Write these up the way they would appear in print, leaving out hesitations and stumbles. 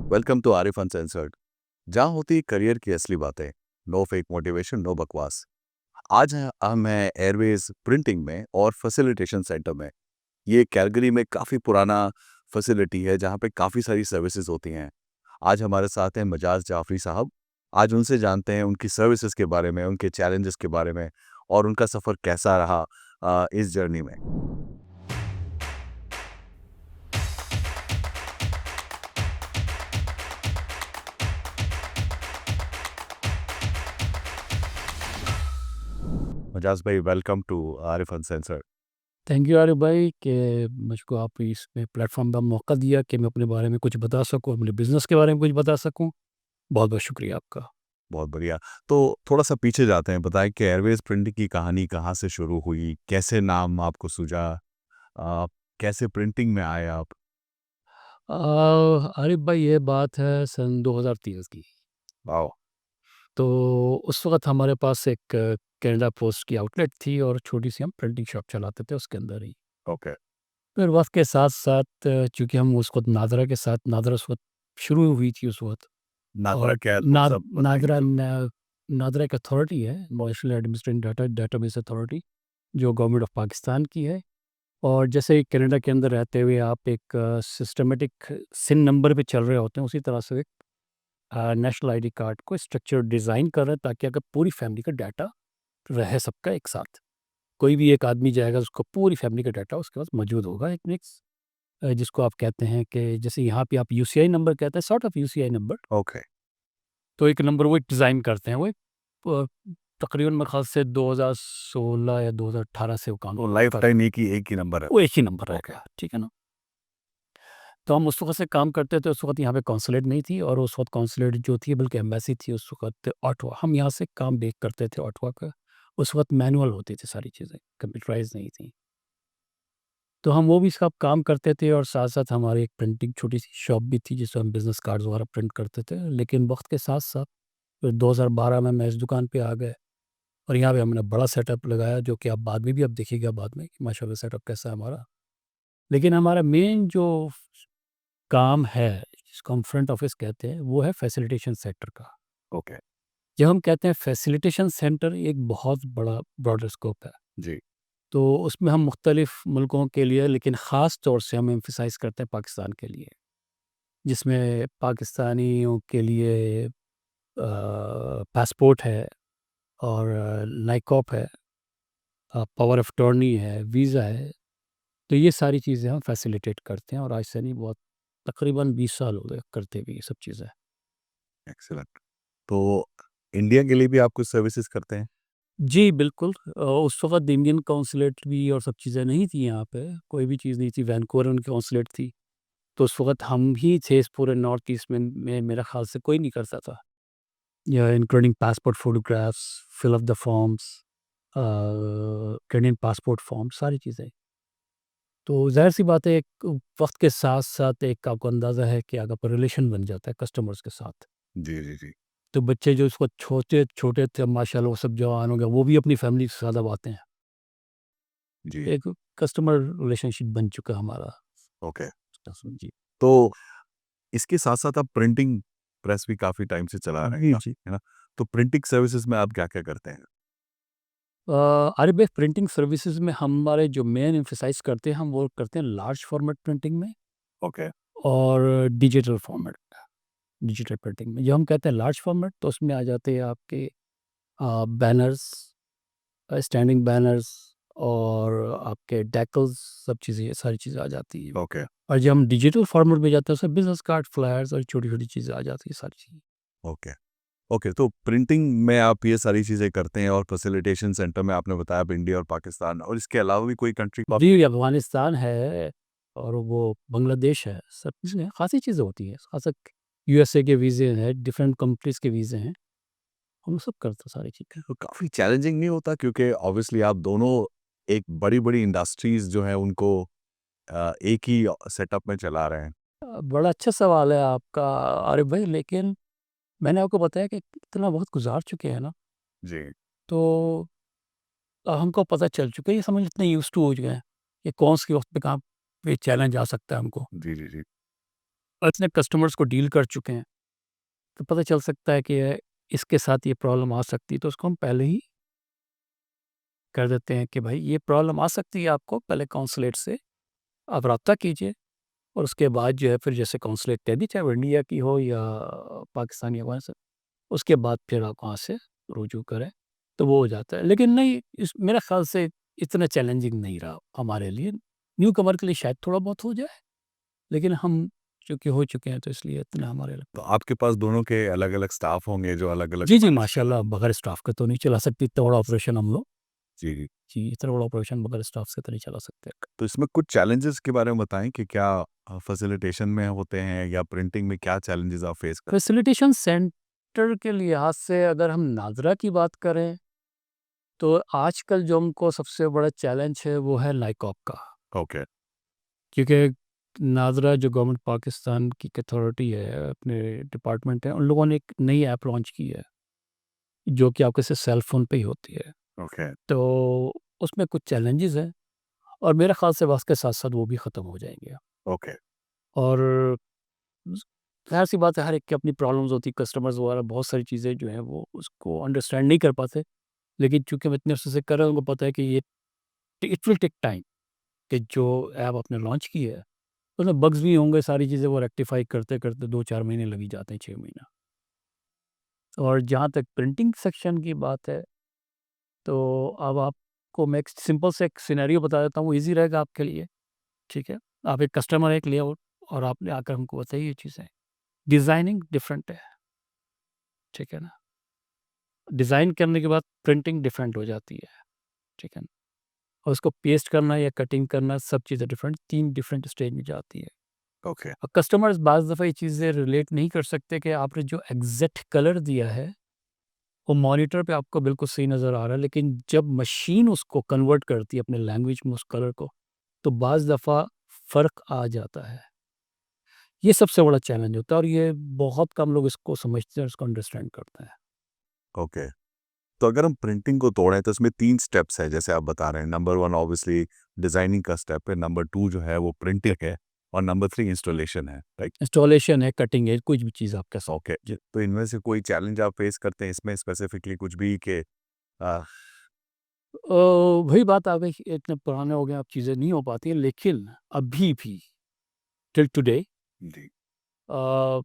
Welcome to Arif uncensored, जहाँ होती career की असली बातें। नो फेक मोटिवेशन, नो बकवास। आज हम हैं एयरवेज प्रिंटिंग में और फैसिलिटेशन सेंटर में। ये कैलगरी में काफ़ी पुराना फैसिलिटी है जहाँ पे काफ़ी सारी सर्विसेज होती हैं। आज हमारे साथ हैं मजाज जाफरी साहब। आज उनसे जानते हैं उनकी सर्विसेज के बारे में, उनके चैलेंजेस के बारे में और उनका सफ़र कैसा रहा इस जर्नी में। मजाज भाई, welcome to Arif uncensored. Thank you Arif भाई कि मुझको आप इसमें प्लेटफॉर्म पर मौका दिया कि मैं अपने बारे में कुछ बता सकूं, अपने बिजनेस के बारे में कुछ बता सकूं। बहुत बहुत शुक्रिया आपका। बहुत बढ़िया। तो थोड़ा-सा पीछे जाते हैं, बताएँ कि एयरवेज़ प्रिंटिंग की कहानी कहाँ से शुरू हुई? कैसे नाम आपको सूझा? कैसे प्रिंटिंग में आए आप? आरिफ भाई ये बात है सन 2003 की। वाओ! तो उस वक्त हमारे पास एक कनाडा पोस्ट की आउटलेट थी और छोटी सी हम प्रिंटिंग शॉप चलाते थे उसके अंदर ही। ओके। फिर वक्त के साथ साथ चूँकि हम उस वक्त नादरा के साथ, नादरा उस वक्त शुरू हुई थी उस वक्त। नादरा और क्या है थोड़ा-सा बताएँगे नादरा ज़रा? नादरा एक अथॉरिटी है, नेशनल एडमिनिस्ट्रेटिव डेटाबेस अथॉरिटी, जो गवर्नमेंट ऑफ पाकिस्तान की है। और जैसे कनाडा के अंदर रहते हुए आप एक सिस्टमेटिक सिन नंबर पे चल रहे होते हैं, उसी तरह से एक नेशनल आईडी कार्ड को स्ट्रक्चर डिज़ाइन कर रहे हैं ताकि अगर पूरी फैमिली का डाटा रहे सबका एक साथ। कोई भी एक आदमी जाएगा, उसको पूरी फैमिली का डाटा उसके पास मौजूद होगा। एक मिक्स जिसको आप कहते हैं कि जैसे यहाँ पे आप यूसीआई नंबर कहते हैं, sort of UCI number. Okay. तो एक नंबर वो एक डिज़ाइन करते हैं, वो एक तकरीबन मेरे ख़्याल से 2016 या 2018 से वो काम तो लाइफ़ कर, टाइम एक ही नंबर है वो वो? एक ही नंबर ओके। रहेगा, ठीक है ना? तो हम उस वक़्त से काम करते थे, उस वक़्त यहाँ पे कौंसलेट नहीं थी और उस वक़्त कौंसलेट जो थी बल्कि एम्बेसी थी उस वक़्त ऑटवा। हम यहाँ से काम बेक करते थे ऑटवा का। उस वक़्त मैनुअल होती थी सारी चीज़ें, कंप्यूटराइज़ नहीं थी। तो हम वो भी सब काम करते थे और साथ-साथ हमारी एक प्रिंटिंग छोटी-सी शॉप भी थी जिसमें हम बिज़नेस कार्ड्स वग़ैरह प्रिंट करते थे। लेकिन वक़्त के साथ-साथ फिर 2012 में मैं इस दुकान पे आ गए और यहाँ पे हमने बड़ा सेटअप लगाया जो कि आप बाद में भी आप देखिएगा बाद में कि माशाल्लाह सेटअप कैसा है हमारा। लेकिन हमारा मेन जो काम है, जिसको हम फ्रंट ऑफिस कहते हैं, वो है फैसिलिटेशन सेंटर का। ओके। जब हम कहते हैं फैसिलिटेशन सेंटर, एक बहुत बड़ा ब्रॉडर स्कोप है। जी। तो उसमें हम मुख्तलिफ़ मुल्कों के लिए, लेकिन ख़ास तौर से हम एम्फसाइज़ करते हैं पाकिस्तान के लिए, जिसमें पाकिस्तानियों के लिए पासपोर्ट है और लाइकॉप है, पावर ऑफ अटॉर्नी है, वीज़ा है। तो ये सारी चीज़ें हम फैसिलिटेट करते हैं और आज से नहीं, बहुत तकरीबन 20 साल हो गए करते हुए ये सब चीज़ें। एक्सीलेंट। तो इंडिया के लिए भी आप कुछ सर्विसेज़ करते हैं? जी, बिल्कुल। उस वक़्त इंडियन कौंसलेट भी और सब चीज़ें नहीं थी यहाँ पे, कोई भी चीज़ नहीं थी, वैनकूवर उनकी कौंसलेट थी। तो उस वक़्त हम ही थे इस पूरे नॉर्थ ईस्ट में मेरा ख़्याल से कोई नहीं करता था। या including passport photographs, fill of the forms, uh, Canadian passport form, सारी चीज़ें। तो ज़ाहिर-सी बात है, एक वक़्त के साथ-साथ एक आपको अंदाज़ा है कि अगर आपका रिलेशन बन जाता है कस्टमर्स के साथ। जी, जी, जी। तो बच्चे जो इस वक़्त छोटे-छोटे थे, माशाल्लाह वो सब जवान हो गए, वो भी अपनी फैमिली के साथ अब आते हैं। जी। एक कस्टमर रिलेशनशिप बन चुका है हमारा। ओके। जी। तो इसके साथ-साथ आप प्रिंटिंग प्रेस भी काफ़ी टाइम से चला रहे हैं जी, ना, जी। है ना? तो प्रिंटिंग सर्विसेज़ में आप क्या-क्या करते हैं? अरे बे प्रिंटिंग सर्विसेज़ में हमारे जो मेन एम्फसाइज़ करते हैं, हम वो करते हैं लार्ज फॉर्मेट प्रिंटिंग में ओके। और डिजिटल प्रिंटिंग में। जब हम कहते हैं लार्ज फॉर्मेट, तो उसमें आ जाते हैं आपके बैनर्स, स्टैंडिंग बैनर्स और आपके डेकल्स, सब चीज़ें, ये सारी चीज़ें आ जाती हैं। ओके। और जब हम डिजिटल फॉर्मेट में जाते हैं, उसमें बिज़नेस कार्ड, फ्लायर्स और छोटी-छोटी चीज़ें आ जाती हैं, सारी चीज़ें। ओके। ओके, तो प्रिंटिंग में आप ये सारी चीज़ें करते हैं और फैसिलिटेशन सेंटर में आपने बताया आप इंडिया और पाकिस्तान और इसके अलावा भी कोई कंट्री को आप। जी, अफ़गानिस्तान है और वो बांग्लादेश है, सब चीज़ें हैं, ख़ासी चीज़ें होती हैं। ख़ासा यूएसए के वीज़े हैं, डिफरेंट कंट्रीज़ के वीज़े हैं, हम सब करते हैं सारी चीज़ें। तो काफ़ी चैलेंजिंग नहीं होता क्योंकि ऑब्वियसली आप दोनों एक बड़ी-बड़ी इंडस्ट्रीज़ जो हैं उनको एक ही सेटअप में चला रहे हैं। बड़ा अच्छा सवाल है आपका आरिफ भाई, लेकिन मैंने आपको बताया कि इतना वक़्त गुज़ार चुके हैं ना, जी। तो हमको पता चल चुका है, ये समझ इतने यूज़्ड टू हो चुके हैं कि कौन-सी वक़्त पे कहाँ पे चैलेंज आ सकता है हमको। जी, जी, जी। इतने कस्टमर्स को डील कर चुके हैं, तो पता चल सकता है कि इसके साथ ये प्रॉब्लम आ सकती है, तो उसको हम पहले ही कर देते हैं कि भाई ये प्रॉब्लम आ सकती है आपको, पहले कॉन्सुलेट से आप राब्ता कीजिए और उसके बाद जो है फिर जैसे कॉन्सुलेट कह दी, चाहे वो इंडिया की हो या पाकिस्तान या वहाँ से, उसके बाद फिर आप वहाँ से रुजू करें, तो वो हो जाता है। लेकिन नहीं, इस मेरे ख़्याल से इतना चैलेंजिंग नहीं रहा हमारे लिए। न्यू कमर के लिए शायद थोड़ा बहुत हो जाए, लेकिन हम चूँकि हो चुके हैं तो इसलिए इतना हमारे लिए। तो आपके पास दोनों के अलग-अलग स्टाफ होंगे जो अलग-अलग जी, जी, माशाल्लाह बगैर स्टाफ के तो नहीं चला सकते इतना बड़ा ऑपरेशन हम लोग। जी। जी, इतना बड़ा ऑपरेशन बगैर स्टाफ से तो नहीं चला सकते। तो इसमें कुछ चैलेंजेस के बारे में बताएँ कि क्या फैसिलिटेशन में होते हैं या प्रिंटिंग में क्या चैलेंजेस आप फेस करते फैसिलिटेशन सेंटर के लिहाज से अगर हम नाज़रा की बात करें, तो आजकल जो हमको सबसे बड़ा चैलेंज है वो है नाइकॉप का। हैं? ओके, क्योंकि नाज़रा जो गवर्नमेंट पाकिस्तान की एक अथॉरिटी है, अपने डिपार्टमेंट है, उन लोगों ने एक नई ऐप लॉन्च की है, जो कि आपके सिर्फ़ सेल फ़ोन पे ही होती है। ओके, तो उसमें कुछ चैलेंजेस हैं और मेरे ख़्याल से वक़्त के साथ-साथ वो भी ख़त्म हो जाएँगे। ओके, और ज़ाहिर-सी बात है, हर एक की अपनी प्रॉब्लम्स होती है, कस्टमर्स वगैरह बहुत सारी चीज़ें जो हैं वो उसको अंडरस्टैंड नहीं कर पाते। लेकिन चूँकि हम इतने अरसे से कर रहे हैं, उनको पता है कि ये इट विल टेक टाइम, कि जो ऐप आपने लॉन्च की है, उसमें बग्स भी होंगे, सारी चीज़ें वो रेक्टिफ़ाई करते-करते 2-4 महीने लग ही जाते हैं, 6 महीना। और जहाँ तक प्रिंटिंग सेक्शन की बात है, तो अब आपको मैं एक सिंपल से एक सिनेरियो बता देता हूँ, वो ईज़ी रहेगा आपके लिए, ठीक है? आप एक कस्टमर है, एक लेआउट, और आपने आकर हमको बताई ये चीज़ें। डिज़ाइनिंग डिफरेंट है, ठीक है ना? डिज़ाइन करने के बाद प्रिंटिंग डिफरेंट हो जाती है, ठीक है ना? और उसको पेस्ट करना या कटिंग करना, सब चीज़ें डिफरेंट, 3 डिफरेंट स्टेज में जाती है। ओके, और कस्टमर्स बाज़ दफ़ा ये चीज़ें रिलेट नहीं कर सकते कि आपने जो एग्ज़ैक्ट कलर दिया है, वो मॉनिटर पे आपको बिल्कुल सही नज़र आ रहा है, लेकिन जब मशीन उसको कन्वर्ट करती है अपने लैंग्वेज में उस कलर को, तो बाज़ दफ़ा फ़र्क आ जाता है। ये सबसे बड़ा चैलेंज होता है और ये बहुत कम लोग इसको समझते हैं और इसको अंडरस्टैंड करते हैं। ओके। तो अगर हम प्रिंटिंग को तोड़ें तो इसमें 3 स्टेप्स हैं जैसे आप बता रहे हैं। नंबर 1 ऑब्वियसली डिज़ाइनिंग का स्टेप है, नंबर 2 जो है वो प्रिंटिंग है और नंबर 3 इंस्टॉलेशन है, राइट? इंस्टॉलेशन है, कटिंग है, कुछ भी चीज़ आप कह ओके। सकते हैं। तो इनमें से कोई चैलेंज आप फेस करते हैं इसमें स्पेसिफिकली कुछ भी कि अ, वही बात आ गई कि इतने पुराने हो गए, अब चीज़ें नहीं हो पाती हैं, लेकिन अभी भी टिल टुडे जी, अ,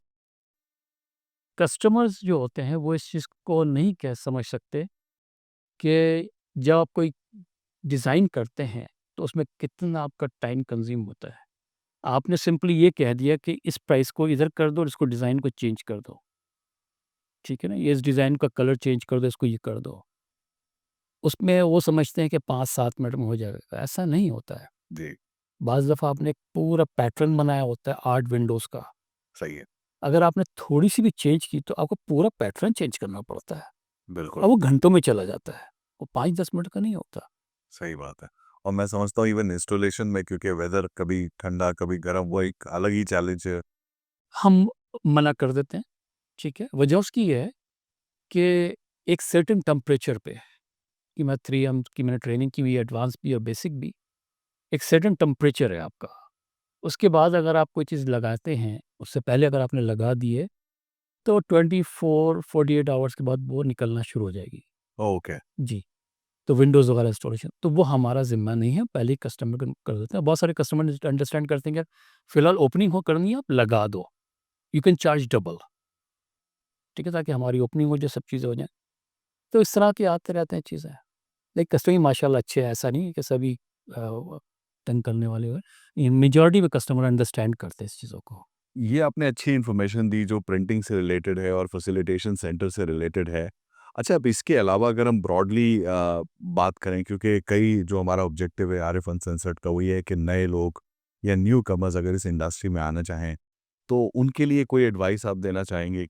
कस्टमर्स जो होते हैं वो इस चीज़ को नहीं कह समझ सकते कि जब आप कोई डिज़ाइन करते हैं तो उसमें कितना आपका टाइम कंज़्यूम होता है। आपने सिंपली ये कह दिया कि इस प्राइस को इधर कर दो और इसको डिज़ाइन को चेंज कर दो, ठीक है ना? ये इस डिज़ाइन का कलर चेंज कर दो, इसको ये कर दो। उसमें वो समझते हैं कि 5-7 मिनट में हो जाएगा, ऐसा नहीं होता है। जी, बाज़ दफ़ा आपने एक पूरा पैटर्न बनाया होता है 8 विंडोज़ का, सही है। अगर आपने थोड़ी-सी भी चेंज की तो आपको पूरा पैटर्न चेंज करना पड़ता है बिल्कुल, और वो घंटों में चला जाता है। वो 5-10 मिनट का नहीं होता। सही बात है। और मैं समझता हूँ इवन इंस्टॉलेशन में क्योंकि वेदर कभी ठंडा, कभी गर्म वो एक अलग ही चैलेंज है। हम मना कर देते हैं, ठीक है? वजह उसकी ये है कि एक सर्टेन टेम्परेचर पे, कि मैं 3M की मैंने ट्रेनिंग की हुई है, एडवांस भी और बेसिक भी। एक सर्टेन टेम्परेचर है आपका। उसके बाद अगर आप कोई चीज़ लगाते हैं, उससे पहले अगर आपने लगा दी है, तो 24-48 आवर्स के बाद वो निकलना शुरू हो जाएगी। ओके, जी। तो विंडोज़ वगैरह इंस्टॉलेशन, तो वो हमारा ज़िम्मा नहीं है, पहले ही कस्टमर को कर देते हैं। बहुत सारे कस्टमर अंडरस्टैंड करते हैं कि फिलहाल ओपनिंग हो करनी है, आप लगा दो। यू कैन चार्ज डबल, ठीक है? ताकि हमारी ओपनिंग हो जाए, सब चीज़ें हो जाएँ। तो इस तरह के आते रहते हैं चीज़ें। लेकिन कस्टमर माशाल्लाह अच्छे हैं, ऐसा नहीं है कि सभी तंग करने वाले हैं। मेजॉरिटी में कस्टमर अंडरस्टैंड करते हैं इस चीज़ों को। ये आपने अच्छी इन्फॉर्मेशन दी जो प्रिंटिंग से रिलेटेड है और फैसिलिटेशन सेंटर से रिलेटेड है। अच्छा अब इसके अलावा अगर हम ब्रॉडली बात करें क्योंकि कई जो हमारा ऑब्जेक्टिव है आरिफ अनसेंसर्ड का वो ये है कि नए लोग या न्यू कमर्स अगर इस इंडस्ट्री में आना चाहें, तो उनके लिए कोई एडवाइस आप देना चाहेंगे?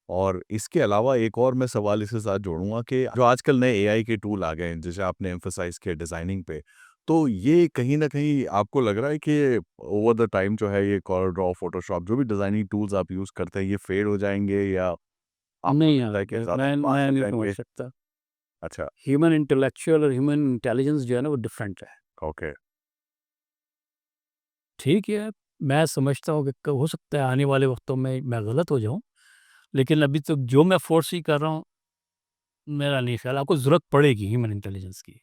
और इसके अलावा एक और मैं सवाल इसके साथ जोड़ूँगा कि जो आजकल नए एआई के टूल आ गए हैं, जैसे आपने एम्फसाइज़ किया डिज़ाइनिंग पे, तो ये कहीं न कहीं आपको लग रहा है कि ओवर द टाइम जो है ये कॉर्ल ड्रॉ, फ़ोटोशॉप जो भी डिज़ाइनिंग टूल्स आप यूज़ करते हैं, ये फेड हो जाएँगे या आपको नहीं लगता यार, है कि ज़्यादा मैं फास्ट हो नहीं समझ जाएँगे? सकता। अच्छा, ह्यूमन इंटेलेक्चुअल और ह्यूमन इंटेलिजेंस जो है ना वो डिफरेंट है। ओके, ठीक है, मैं समझता हूँ कि हो सकता है आने वाले वक्तों में मैं गलत हो जाऊँ, लेकिन अभी तक जो मैं फोर्स कर रहा हूँ, मेरा नहीं ख्याल आपको ज़रूरत पड़ेगी ह्यूमन इंटेलिजेंस की।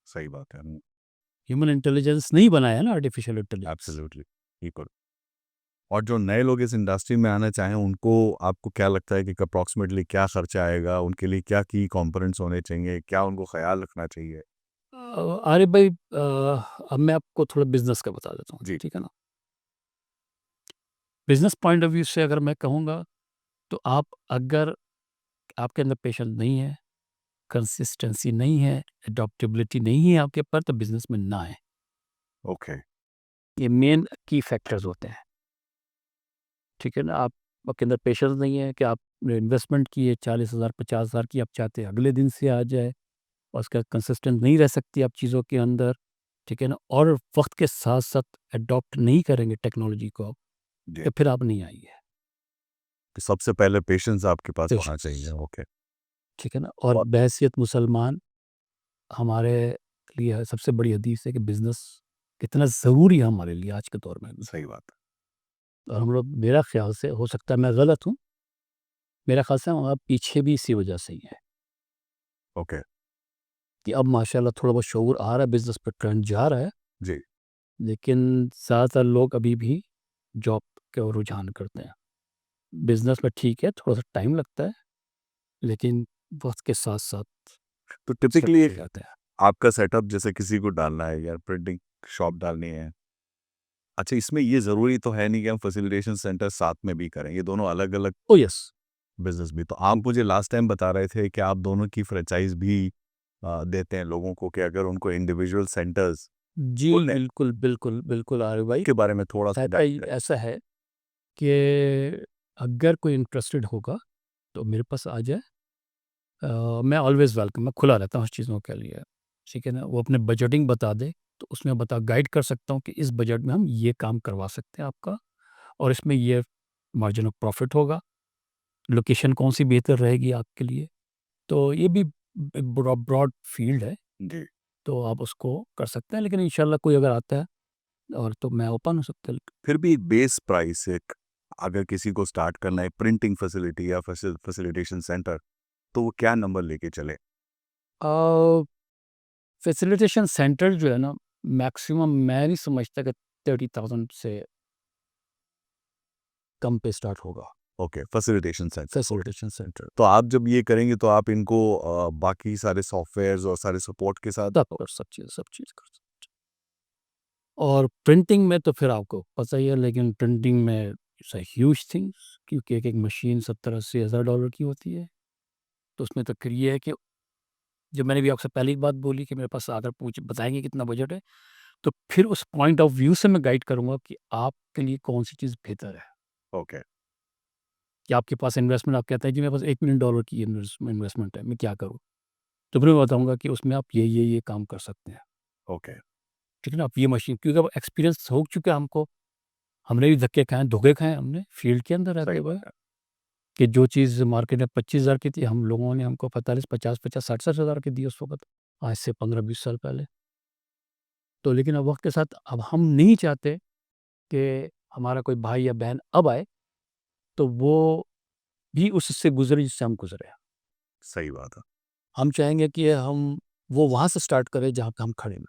सही बात है। ह्यूमन इंटेलिजेंस नहीं बनाया ना आर्टिफिशियल इंटेलिजेंस। एब्सोल्युटली, बिल्कुल। और जो नए लोग इस इंडस्ट्री में आना चाहें, उनको आपको क्या लगता है कि अप्रॉक्सिमेटली क्या खर्चा आएगा? उनके लिए क्या की कंपोनेंट्स होने चाहिए? क्या उनको ख़्याल रखना चाहिए? आरिफ भाई, अब मैं आपको थोड़ा बिजनेस का बता देता हूँ, जी, ठीक है ना? बिजनेस पॉइंट ऑफ व्यू से अगर मैं कहूँगा, तो आप अगर आपके अंदर पेशेंस नहीं है, कंसिस्टेंसी नहीं है, एडॉप्टेबिलिटी नहीं है आपके पास, तो बिजनेस में ना आए। ओके, ये मेन की फैक्टर्स होते हैं, ठीक है ना? आपके अंदर पेशेंस नहीं है कि आपने इन्वेस्टमेंट की है 40,000 50,000 की, आप चाहते हैं अगले दिन से आ जाए, और उसका कंसिस्टेंट नहीं रह सकती आप चीज़ों के अंदर, ठीक है ना? और वक्त के साथ साथ अडॉप्ट नहीं करेंगे टेक्नोलॉजी को आप, जी। तो फिर आप नहीं आइए। तो सबसे पहले पेशेंस आपके पास होना पेशेंस, चाहिए। ओके। ठीक है ना? और और बहैसियत मुसलमान, हमारे लिए सबसे बड़ी हदीस है कि बिजनेस कितना ज़रूरी है हमारे लिए आज के दौर में। सही बात है। और हम लोग, मेरा ख्याल से, हो सकता है मैं गलत हूँ, मेरा ख्याल से हम अब पीछे भी इसी वजह से ही है ओके, कि अब माशाल्लाह थोड़ा बहुत शऊर आ रहा है, बिजनेस पे ट्रेंड जा रहा है, जी। लेकिन ज़्यादातर लोग अभी भी जॉब की ओर रुझान करते हैं। बिजनेस में ठीक है, थोड़ा सा टाइम लगता है, लेकिन वक्त के साथ साथ तो सेट टिपिकली हो जाते हैं। आपका सेटअप जैसे किसी को डालना है या प्रिंटिंग शॉप डालनी है, अच्छा इसमें ये ज़रूरी तो है नहीं कि हम फैसिलिटेशन सेंटर साथ में भी करें, ये दोनों अलग-अलग ओ यस। बिज़नेस भी। तो आप मुझे लास्ट टाइम बता रहे थे कि आप दोनों की फ्रैंचाइज़ भी देते हैं लोगों को कि अगर उनको इंडिविजुअल सेंटर्स जी, खोलने हैं, बिल्कुल, बिल्कुल, बिल्कुल आरिफ भाई। के बारे में थोड़ा-सा रहता गाइड ही करें। ऐसा है कि अगर कोई इंटरेस्टेड होगा, तो मेरे पास आ जाए। मैं ऑलवेज़ वेलकम, मैं खुला रहता हूँ उस चीज़ों के लिए, ठीक है ना? वो अपने बजटिंग बता दे, तो उसमें गाइड कर सकता हूँ कि इस बजट में हम ये काम करवा सकते हैं आपका, और इसमें ये मार्जिन ऑफ प्रॉफ़िट होगा, लोकेशन कौन-सी बेहतर रहेगी आपके लिए। तो ये भी एक ब्रॉड फ़ील्ड है, जी। तो आप उसको कर सकते हैं, लेकिन इंशाल्लाह कोई अगर आता है, और तो मैं ओपन हो सकता है। फिर भी एक बेस प्राइस एक अगर किसी को स्टार्ट करना है प्रिंटिंग फैसिलिटी या फैसिलिटेशन सेंटर, तो वो क्या नंबर लेके चले? अ, फैसिलिटेशन सेंटर जो है ना, मैक्सिमम मैं नहीं समझता कि 30,000 से कम पे स्टार्ट होगा, okay, facilitation centre. Okay. Facilitation centre. तो आप जब ये करेंगे तो आप इनको बाकी सारे सॉफ्टवेयर्स और सारे सपोर्ट के साथ सब चीज़ कर सकते। और प्रिंटिंग में तो फिर आपको पता ही है, लेकिन प्रिंटिंग में इट्स अ ह्यूज थिंग्स, क्योंकि एक-एक मशीन 70-80 हज़ार डॉलर की होती है। तो उसमें तो फिर ये है कि जो मैंने भी आपसे पहले ही बात बोली कि मेरे पास अगर पूछ बताएँगे कितना बजट है, तो फिर उस पॉइंट ऑफ व्यू से मैं गाइड करूँगा कि आपके लिए कौन-सी चीज़ बेहतर है। ओके, कि आपके पास इन्वेस्टमेंट, आप कहते हैं जी मेरे पास $1 मिलियन की इन्वेस्टमेंट है, मैं क्या करूँ? तो फिर मैं बताऊँगा कि उसमें आप ये काम कर सकते हैं। ओके, ठीक है ना? आप ये मशीन, क्योंकि अब एक्सपीरियंस हो चुका है हमको, हमने भी धक्के खाए हैं, धोखे खाए हैं हमने फील्ड के अंदर रहते सही हुए, बात है। कि जो चीज़ मार्केट में 25,000 की थी, हम लोगों ने हमको 45, 50, 50, 60-60 हज़ार की दी उस वक़्त, आज से 15-20 साल पहले। तो लेकिन अब वक़्त के साथ अब हम नहीं चाहते कि हमारा कोई भाई या बहन अब आए, तो वो भी उससे गुज़रे जिससे हम गुज़रे हैं। सही बात है। हम चाहेंगे कि वो वहाँ से स्टार्ट करें जहाँ पे हम खड़े हैं।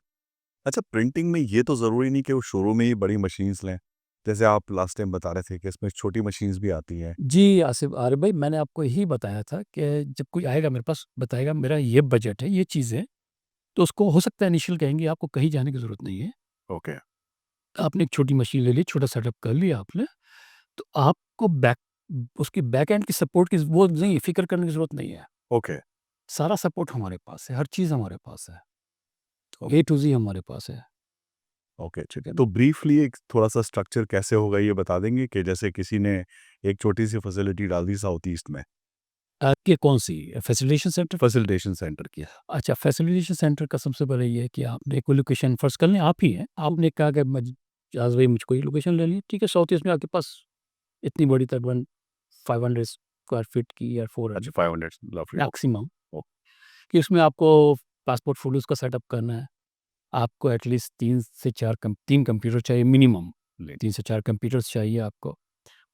अच्छा, प्रिंटिंग में ये तो ज़रूरी नहीं कि वो शुरू में ही बड़ी मशीन्स लें। जैसे आप लास्ट टाइम बता रहे थे कि इसमें छोटी मशीन्स भी आती हैं। जी, आसिफ आरिफ भाई, मैंने आपको यही बताया था कि जब कोई आएगा मेरे पास, बताएगा मेरा ये बजट है, ये चीज़ है, तो उसको हो सकता है इनिशियल कहेंगे आपको कहीं जाने की ज़रूरत नहीं है। ओके, आपने एक छोटी मशीन ले ली, छोटा सेटअप कर लिया आपने, तो आपको उसकी बैक एंड की सपोर्ट की वो नहीं फ़िक्र करने की ज़रूरत नहीं है। ओके, सारा सपोर्ट हमारे पास है, हर चीज़ हमारे पास है। ओ ए टू ज़ी हमारे पास है, ओके। ठीक है तो ना? ब्रीफली एक थोड़ा-सा स्ट्रक्चर कैसे होगा ये बता देंगे कि जैसे किसी ने एक छोटी-सी फैसिलिटी डाल दी साउथ ईस्ट में, ये कौन-सी फैसिलिटेशन सेंटर? फैसिलिटेशन सेंटर की। अच्छा, फैसिलिटेशन सेंटर का सबसे पहले ये है कि आपने कोई लोकेशन फ़र्ज़ कर लें आप ही हैं, आपने कहा कि जाज़ भाई मुझको ये लोकेशन लेनी है, ठीक है, साउथ ईस्ट में आपके पास इतनी बड़ी तकरीबन 500 स्क्वायर फीट की या 400 अच्छा, 500 लवली। मैक्सिमम, ओ कि उसमें आपको पासपोर्ट फ़ोटोज़ का सेटअप करना है। आपको एटलीस्ट 3 से 4 3 कंप्यूटर चाहिए मिनिमम। जी। 3 से 4 कंप्यूटर्स चाहिए आपको,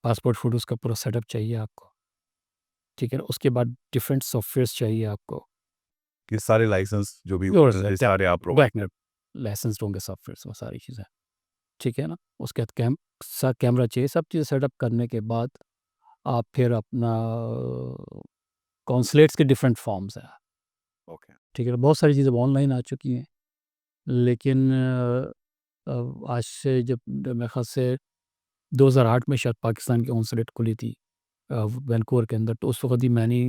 पासपोर्ट फ़ोटोज़ का पूरा सेटअप चाहिए आपको, ठीक है ना? उसके बाद डिफरेंट सॉफ्टवेयर्स चाहिए आपको। ये सारे लाइसेंस जो भी और ये सारे आप प्रोवाइड वैगनर लाइसेंस्ड होंगे सॉफ्टवेयर्स वो सारी चीज़ें, ठीक है ना? उसके बाद कैमरा चाहिए, सब चीज़ें सेटअप करने के बाद आप फिर अपना कॉन्सुलेट्स के डिफरेंट फॉर्म्स हैं, ओके। ठीक है ना? बहुत सारी चीज़ें अब ऑनलाइन आ चुकी हैं, लेकिन आज से जब मेरे ख़्याल से 2008 में शायद पाकिस्तान की कॉन्सुलेट खुली थी वैनकूवर के अंदर, तो उस वक़्त ही मैंने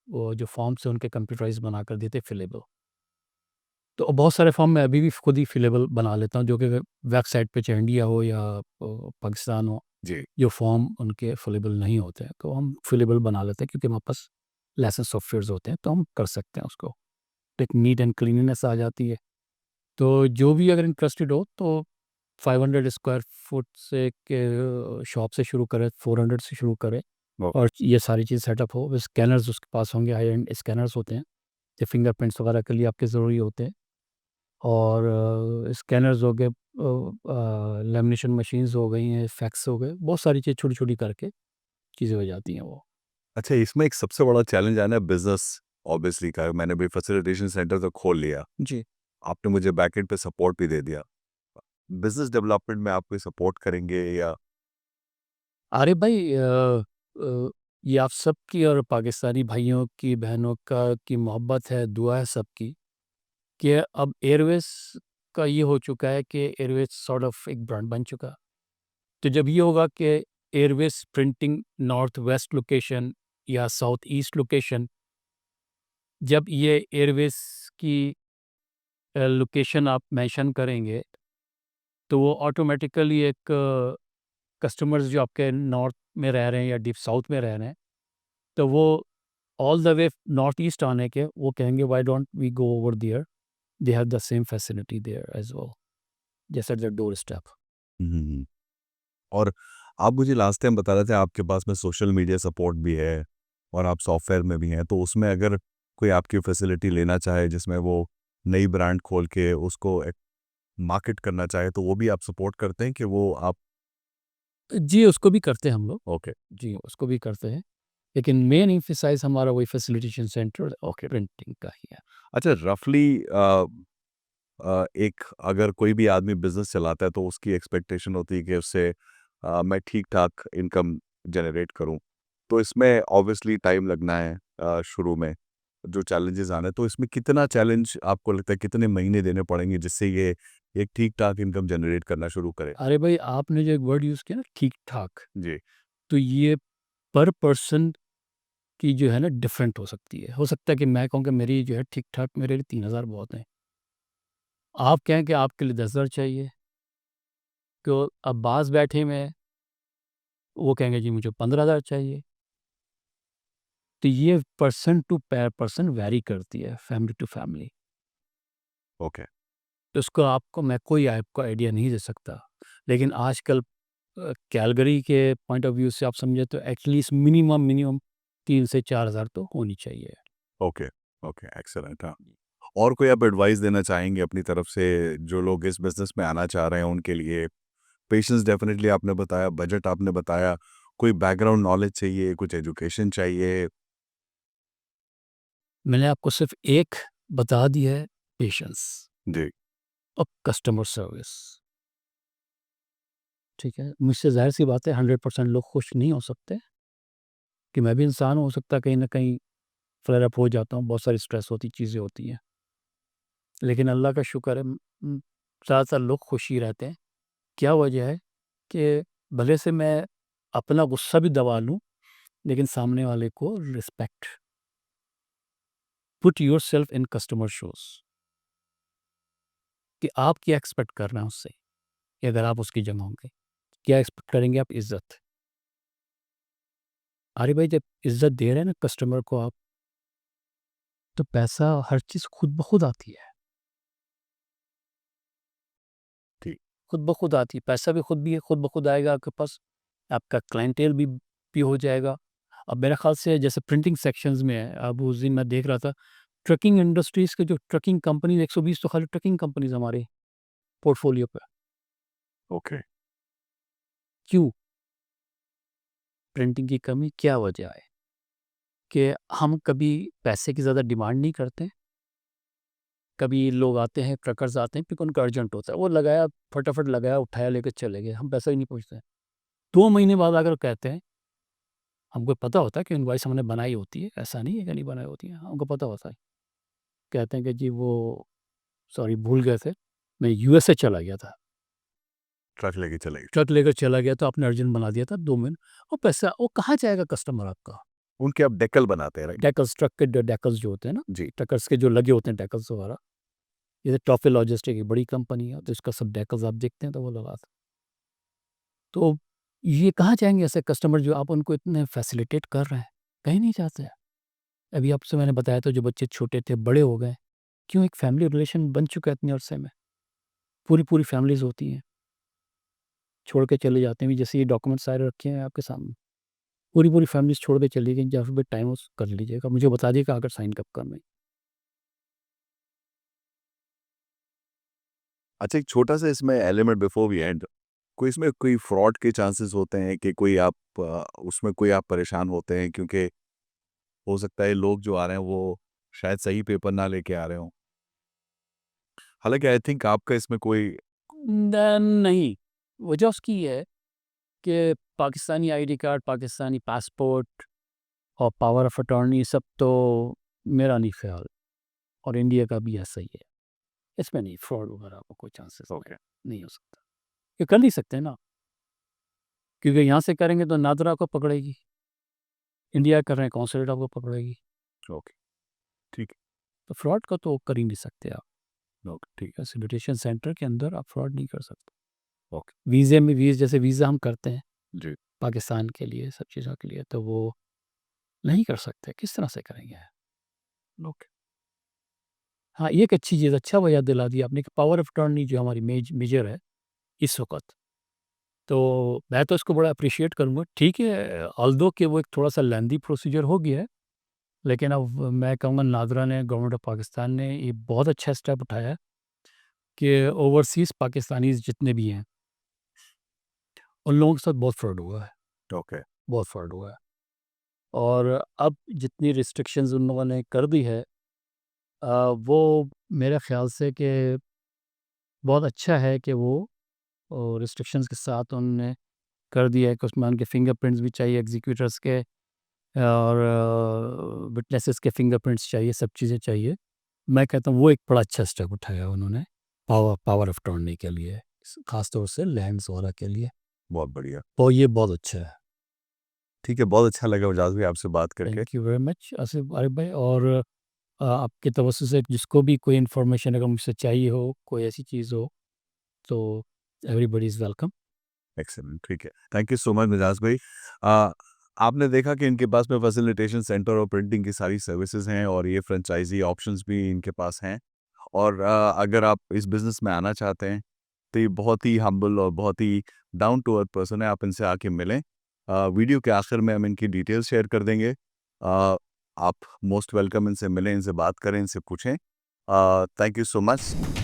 वो जो फॉर्म्स हैं उनके कंप्यूटराइज़ बना कर दिए थे फिलेबल। तो बहुत सारे फॉर्म मैं अभी भी खुद ही फिलेबल बना लेता हूँ, जो कि वेबसाइट पे चाहे इंडिया हो या पाकिस्तान हो, जी। जो फॉर्म उनके फिलेबल नहीं होते हैं, तो हम फिलेबल बना लेते हैं क्योंकि हमारे पास लाइसेंस सॉफ्टवेयर्स होते हैं, तो हम कर सकते हैं उसको। एक नीट एंड क्लीनलीनेस आ जाती है। तो जो भी अगर इंटरेस्टेड हो तो 500 स्क्वायर फुट से के शॉप से शुरू करें, 400 से शुरू करें ओ और ये सारी चीज़ सेटअप हो। स्कैनर्स उसके पास होंगे, हाई एंड स्कैनर्स होते हैं, जो फिंगरप्रिंट्स वगैरह के लिए आपके ज़रूरी होते हैं। और स्कैनर्स हो गए, लेमिनेशन मशीन्स हो गई हैं, फैक्स हो गए, बहुत सारी चीज़ छोटी-छोटी करके चीज़ें हो जाती हैं वो। अच्छा, इसमें एक सबसे बड़ा चैलेंज आया ना बिज़नेस ऑब्वियसली का, मैंने भी फैसिलिटेशन सेंटर तो खोल लिया। जी। आपने मुझे बैकएंड पे सपोर्ट भी दे दिया। बिज़नेस डेवलपमेंट में आप कोई सपोर्ट करेंगे या अरे भाई ये आप सबकी और पाकिस्तानी भाइयों की, बहनों का की मोहब्बत है, दुआ है सबकी कि अब एयरवेज़ का ये हो चुका है कि एयरवेज़ सॉर्ट ऑफ एक ब्रांड बन चुका है। तो जब ये होगा कि Airways printing north west location या साउथ ईस्ट लोकेशन, जब ये एयरवेज़ की लोकेशन आप मेंशन करेंगे, तो वो ऑटोमेटिकली एक कस्टमर्स जो आपके नॉर्थ में रह रहे हैं या डीप साउथ में रह रहे हैं, तो वो all the way north east आने के वो कहेंगे why don't we go over there, they have the same facility there as well, just at the doorstep. हुँ। और आप मुझे लास्ट टाइम बता रहे थे आपके पास में सोशल मीडिया सपोर्ट भी है और आप सॉफ्टवेयर में भी हैं, तो उसमें अगर कोई आपकी फैसिलिटी लेना चाहे जिसमें वो नई ब्रांड खोल के उसको एक मार्केट करना चाहे, तो वो भी आप सपोर्ट करते हैं कि वो आप जी, उसको भी करते हैं हम लोग। ओके, जी, उसको भी करते हैं, लेकिन मेन एम्फसाइज़ हमारा वही फैसिलिटेशन सेंटर और ओके। प्रिंटिंग का ही है। अच्छा रफ़ली एक अगर कोई भी आदमी बिज़नेस चलाता है तो उसकी एक्सपेक्टेशन होती है कि उससे मैं ठीक-ठाक इनकम जनरेट करूँ। तो इसमें ऑब्वियसली टाइम लगना है शुरू में, जो चैलेंजेस आने हैं, तो इसमें कितना चैलेंज आपको लगता है कितने महीने देने पड़ेंगे जिससे ये एक ठीक-ठाक इनकम जनरेट करना शुरू करे? अरे भाई, आपने जो एक वर्ड यूज़ किया ना ठीक-ठाक, जी, तो ये पर पर्सन की जो है ना डिफरेंट हो सकती है। हो सकता है कि मैं कहूँ कि मेरी जो है ठीक-ठाक मेरे लिए 3000 बहुत है। आप कहें कि आपके लिए 10,000 चाहिए, तो अब्बास बैठे हुए हैं, वो कहेंगे जी मुझे 15,000 चाहिए। तो ये पर्सन टू पर्सन वैरी करती है, फैमिली टू फैमिली। ओके। तो उसको आपको मैं कोई आपको आइडिया नहीं दे सकता। लेकिन आजकल कैलगरी के पॉइंट ऑफ व्यू से आप समझे तो एटलीस्ट मिनिमम 3 से 4,000 तो होनी चाहिए। ओके, ओके, एक्सीलेंट हाँ। और कोई आप एडवाइस देना चाहेंगे अपनी तरफ से जो लोग इस बिज़नेस में आना चाह रहे हैं उनके लिए? पेशेंस डेफिनिटली आपने बताया, बजट आपने बताया, कोई बैकग्राउंड नॉलेज चाहिए, कुछ एजुकेशन चाहिए। मैंने आपको सिर्फ़ एक बता दिया है, पेशेंस जी, और कस्टमर सर्विस, ठीक है? मुझसे ज़ाहिर-सी बात है 100% लोग खुश नहीं हो सकते कि मैं भी इंसान हूँ, हो सकता है कहीं न कहीं फ्लेयर अप हो जाता हूँ, बहुत सारी स्ट्रेस होती चीज़ें होती हैं। लेकिन अल्लाह का शुक्र है ज़्यादातर लोग खुश ही रहते हैं। क्या वजह है कि भले से मैं अपना गुस्सा भी दबा लूँ, लेकिन सामने वाले को respect, put yourself in customer shoes, कि आप क्या एक्सपेक्ट कर रहे हैं उससे, कि अगर आप उसकी जगह होंगे, क्या एक्सपेक्ट करेंगे आप? इज़्ज़त। अरे भाई, जब इज़्ज़त दे रहे हैं ना कस्टमर को आप, तो पैसा हर चीज़ खुद ब खुद आती है, ठीक। खुद ब खुद आती है। पैसा भी खुद ब खुद आएगा आपके पास, आपका क्लाइंटेल भी हो जाएगा। अब मेरे ख़्याल से जैसे प्रिंटिंग सेक्शंस में है, अब उस दिन मैं देख रहा था, ट्रकिंग इंडस्ट्रीज़ के जो ट्रकिंग कंपनीज़ 120 तो खाली ट्रकिंग कंपनीज़ हमारे पोर्टफ़ोलियो पे। ओके, क्यों? प्रिंटिंग की कमी क्या वजह है? कि हम कभी पैसे की ज़्यादा डिमांड नहीं करते। कभी लोग आते हैं, ट्रकर्स आते हैं क्योंकि उनका अर्जेंट होता है। वो लगाया, फटाफट लगाया, उठाया, लेके चले गए। हम पैसा ही नहीं पूछते। 2 महीने बाद आकर कहते हैं, हमको पता होता है कि इनवॉइस हमने बनाई होती है, ऐसा नहीं है कि नहीं बनाई होती है, हमको पता होता है। कहते हैं कि जी वो सॉरी भूल गए थे, मैं यूएसए चला गया था। ट्रक लेके चले गए। ट्रक लेकर चला गया तो आपने अर्जेंट बना दिया था 2 महीने। वो पैसा वो कहाँ जाएगा कस्टमर आपका? उनके आप डेकल बनाते हैं, राइट? डेकल्स, ट्रक के डेकल्स जो होते हैं ना, जी। ट्रकर्स के जो लगे होते हैं डेकल्स वगैरह। ये टॉफी लॉजिस्टिक एक बड़ी कंपनी है, तो इसका सब डेकल्स आप देखते हैं तो वो लगाते हैं। तो ये कहाँ जाएँगे ऐसे कस्टमर जो आप उनको इतने फैसिलिटेट कर रहे हैं? कहीं नहीं जाते हैं। अभी आपसे मैंने बताया था जो बच्चे छोटे थे, बड़े हो गए। क्यों? एक फैमिली रिलेशन बन चुका है इतने अरसे में। पूरी-पूरी फैमिलीज़ होती हैं, छोड़ के चले जाते हैं। जैसे ये डॉक्यूमेंट सारे रखे हैं आपके सामने। पूरी-पूरी फैमिलीज़ छोड़ के चली गई, जब भी टाइम हो कर लीजिएगा। मुझे बता दिएगा आकर साइन कब करना है। अच्छा, एक छोटा-सा इसमें एलिमेंट बिफोर वी एंड, कोई इसमें कोई फ्रॉड के चांसेस होते हैं कि कोई आप उसमें कोई आप परेशान होते हैं क्योंकि हो सकता है लोग जो आ रहे हैं वो शायद सही पेपर ना लेके आ रहे हों। हालाँकि आई थिंक आपका इसमें कोई नहीं, वजह उसकी ये है कि Pakistani ID card, Pakistani passport और पावर ऑफ अटॉर्नी सब तो मेरा नहीं ख़्याल, और इंडिया का भी ऐसा ही है। इसमें नहीं फ्रॉड वगैरह का कोई चांसेस ओके, नहीं हो सकता। ये कर नहीं सकते ना, क्योंकि यहाँ से करेंगे तो नादरा आपको पकड़ेगी, इंडिया कर रहे हैं कॉन्सुलेट आपको पकड़ेगी, ओके, ठीक तो फ्रॉड का तो कर ही नहीं सकते आप। है, ओके, ठीक फैसिलिटेशन सेंटर के अंदर आप फ्रॉड नहीं कर सकते। है, ओके, वीज़े में जैसे वीज़ा हम करते हैं जी, पाकिस्तान के लिए, सब चीज़ों के लिए, तो वो नहीं कर सकते, किस तरह से करेंगे? ओके, हाँ, ये एक अच्छी चीज़, अच्छा वो याद दिला दिया आपने कि पावर ऑफ अटॉर्नी जो हमारी मेजर है इस वक़्त, तो मैं तो इसको बड़ा एप्रिशिएट करूँगा। ठीक है, ऑल्दो कि वो एक थोड़ा-सा लेंथी प्रोसीजर हो गया है, लेकिन अब मैं कहूँगा नादरा ने, गवर्नमेंट ऑफ पाकिस्तान ने ये बहुत अच्छा स्टेप उठाया है कि ओवरसीज़ पाकिस्तानीज़ जितने भी हैं, उन लोगों के साथ बहुत फ्रॉड हुआ है, ओके, बहुत फ्रॉड हुआ है। और अब जितनी रिस्ट्रिक्शंस उन लोगों ने कर दी है, वो मेरे ख़्याल से कि बहुत अच्छा है कि वो रिस्ट्रिक्शंस के साथ उन्होंने कर दिया है कि उसमें उनके फिंगरप्रिंट्स भी चाहिए एग्जीक्यूटर्स के, और विटनेसेस के फिंगरप्रिंट्स चाहिए, सब चीज़ें चाहिए। मैं कहता हूँ वो एक बड़ा अच्छा स्टेप उठाया उन्होंने पावर ऑफ अटॉर्नी के लिए, ख़ास तौर से लैंड्स वगैरह के लिए। बहुत बढ़िया। तो ये बहुत अच्छा है। ठीक है, बहुत अच्छा लगा एजाज़ भाई आपसे बात करके। Thank you very much Asif Arif भाई। और आपके तवज्जो से जिसको भी कोई इन्फॉर्मेशन अगर मुझसे चाहिए हो, कोई ऐसी चीज़ हो, तो एवरीबॉडी इज़ वेलकम। एक्सीलेंट, ठीक है। थैंक यू सो मच मिजाज भाई। अ, आपने देखा कि इनके पास में फैसिलिटेशन सेंटर और प्रिंटिंग की सारी सर्विसेज़ हैं और ये फ्रेंचाइज़ी ऑप्शंस भी इनके पास हैं। और अगर आप इस बिज़नेस में आना चाहते हैं, तो ये बहुत ही हम्बल और बहुत ही डाउन टू अर्थ पर्सन है, आप इनसे आके मिलें। वीडियो के आखिर में हम इनकी डिटेल्स शेयर कर देंगे। आप मोस्ट वेलकम, इनसे मिलें, इनसे बात करें, इनसे पूछें। Thank you so much.